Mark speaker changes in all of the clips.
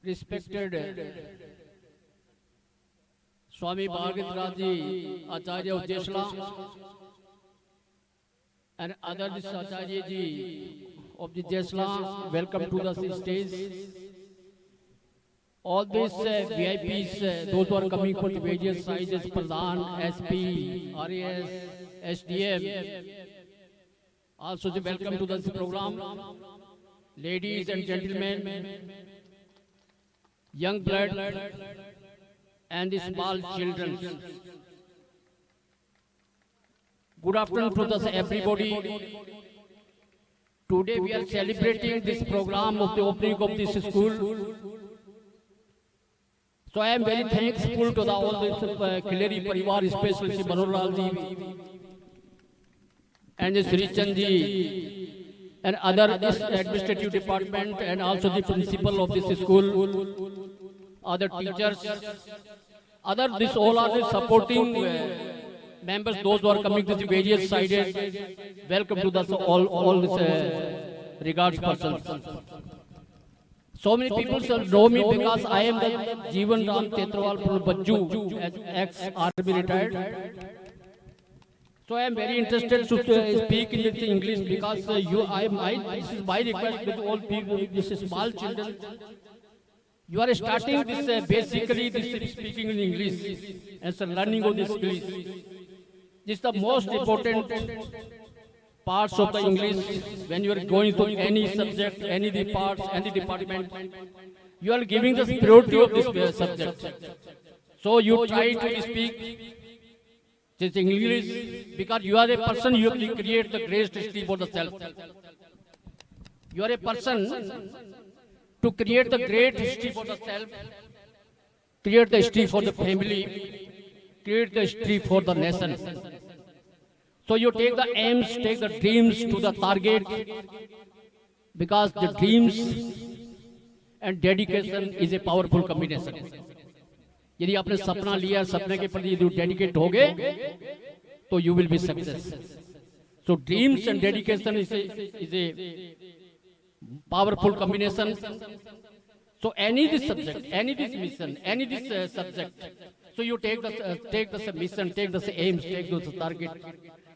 Speaker 1: Respected Swami Bhagiraji Acharya of Jesla and other Acharya ji of the Jesla, welcome to the stage. All these VIPs, those who are coming from the various sizes, Pradhan, SP, RAS, SDM, also welcome to this program. Ladies and gentlemen, young blood and the small children. Good afternoon to us everybody. Today we are celebrating this program of the opening of this school. So I am very thankful to all this Khileri Parivar, especially Shri Manohar Lal ji and Shri Chand ji and other this administrative department and also the principal of this school, other teachers, this all are the supporting members, those who are coming to the various sided. Welcome to the all this regards persons. So many people know me because I am the Jeevan Ram Tetrawal from Bajju, as ex-army retired. So I am very interested to speak in English because this is my request with all people, this is small children. You are starting this basically this speaking in English and learning of this English. This is the most important parts of the English when you are going to any subject, any parts, any department. You are giving the priority of this subject. So you try to speak this English because you are a person, you can create the great history for the self. You are a person to create the great history for the self, create the history for the family, create the history for the nation. So you take the aims, take the dreams to the target, because the dreams and dedication is a powerful combination. यदि आपने सपना लिया, सपने के प्रति यदि dedicate हो गए, तो you will be success. So dreams and dedication is a powerful combination. So any this subject, any this mission, any this subject, so you take the mission, take the aims, take those target.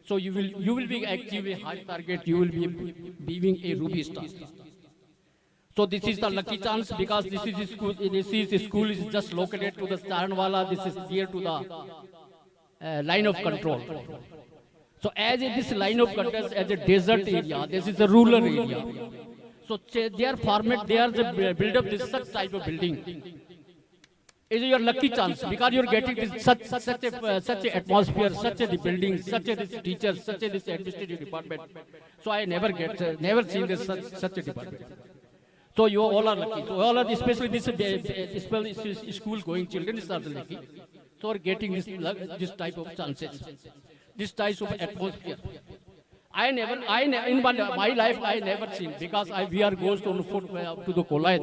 Speaker 1: So you will be achieve a high target. You will be being a ruby star. So this is the lucky chance because this is school. This school is just located to the Saranwala. This is near to the line of control. So as this line of control, as a desert area, this is a rural area. So they are build up this such type of building. It is your lucky chance because you are getting this such a atmosphere, such a building, such a this teacher, such a this administrative department. So I never seen this such a department. So you all are lucky. So all are especially this school going children is also lucky. So are getting this type of chances, this type of atmosphere. In my life I never seen because we are goes on foot to the Kolait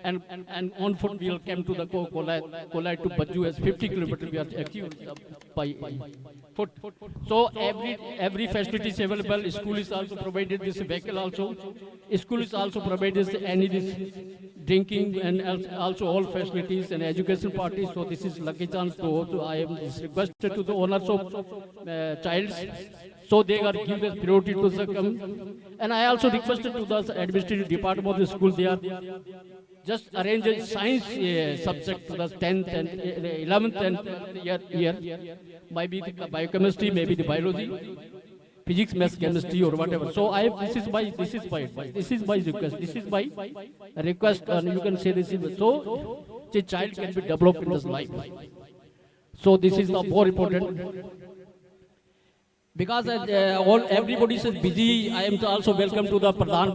Speaker 1: and on foot we will come to the Kolait to Bajju as 50 kilometers we are actually by foot. So every facility is available. School is also provided this vehicle also. School is also provided this drinking and also all facilities and education parties. So this is lucky chance to I am requested to the owners of childs. So they are given priority to the come. And I also requested to the administrative department of the school, they are just arrange a science subject to the 10th and 11th and year. Maybe the biochemistry, maybe the biology, physics, maths, chemistry or whatever. So this is my request. This is my request and you can say this is so the child can be developed in his life. So this is the more important. Because everybody is busy, I am also welcome to the Pradhan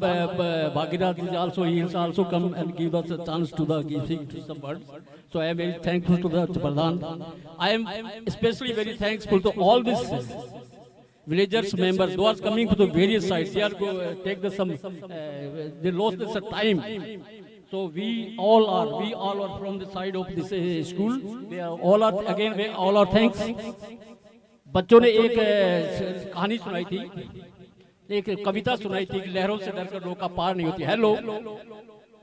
Speaker 1: Bhagirath. Also, he has also come and give us a chance to give some words. So I am very thankful to the Pradhan. I am especially very thankful to all these villagers members. Those coming from the various sides, they are take they lost this time. So we all are from the side of this school. They are all are thanks. बच्चों ने एक कहानी सुनाई थी, एक कविता सुनाई थी कि लहरों से डरकर नौका पार नहीं होती. हेलो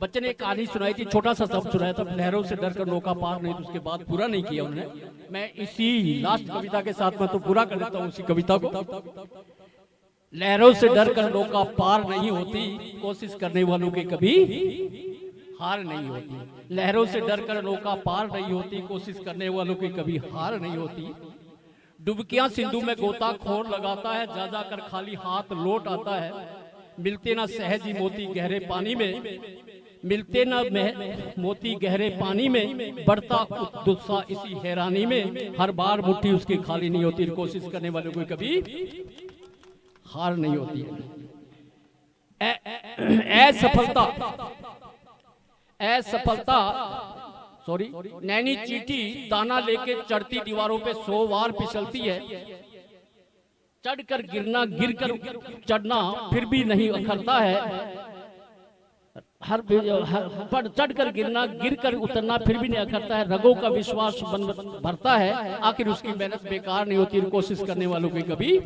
Speaker 1: बच्चे ने एक कहानी सुनाई थी, छोटा सा शब्द सुनाया था, लहरों से डर कर नौका पार नहीं, तो उसके बाद पूरा नहीं किया उन्होंने। मैं इसी लास्ट कविता के साथ मैं तो पूरा कर देता हूँ उसी कविता को। लहरों से डर कर नौका पार नहीं होती, कोशिश करने वालों की कभी हार नहीं होती। लहरों से डर कर नौका पार नहीं होती, कोशिश करने वालों की कभी हार नहीं होती। डुबकियां सिंधु में गोताखोर लगाता है, जा जा कर खाली हाथ लौट आता है। मिलते ना सहज ही मोती गहरे पानी में, मिलते ना मोती गहरे पानी में, बढ़ता उत्साह इसी हैरानी में। हर बार मुट्ठी उसकी खाली नहीं होती, कोशिश करने वालों को कभी हार नहीं होती है। असफलता सॉरी नैनी चींटी दाना लेके चढ़ती दीवारों पे 100 बार फिसलती है। चढ़कर गिरना, गिरकर चढ़ना फिर भी नहीं अखरता है। पर चढ़कर गिरना, गिरकर उतरना फिर भी नहीं अखरता है। रगों का विश्वास भरता है, आखिर उसकी मेहनत बेकार नहीं होती, कोशिश करने वालों की कभी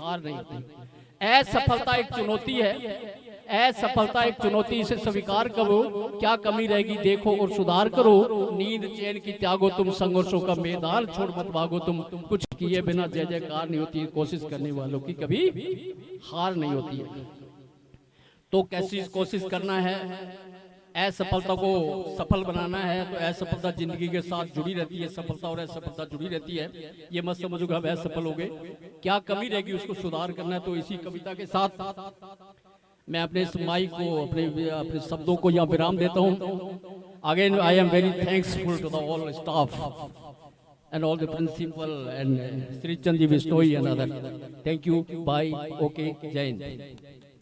Speaker 1: हार नहीं होती। असफलता एक चुनौती है, असफलता एक चुनौती, इसे स्वीकार करो। क्या कमी रहेगी देखो और सुधार करो। नींद चैन की त्यागो तुम, संघर्षों का मैदान छोड़ मत भागो तुम। कुछ किए बिना जय जयकार नहीं होती, कोशिश करने वालों की कभी हार नहीं होती है। तो कैसी कोशिश करना है, असफलता को सफल बनाना है। तो असफलता जिंदगी के साथ जुड़ी रहती है, सफलता और असफलता जुड़ी रहती है। ये मत समझो कि हम असफल हो गए, क्या कमी रहेगी उसको सुधार करना है। तो इसी कविता के साथ मैं अपने इस माइक को, अपने शब्दों को यहाँ विराम देता हूँ। Again I am very thankful to the all staff and all the principal and Sri Chandi Vishnoy and other. Thank you. Bye. Okay. Jai Hind.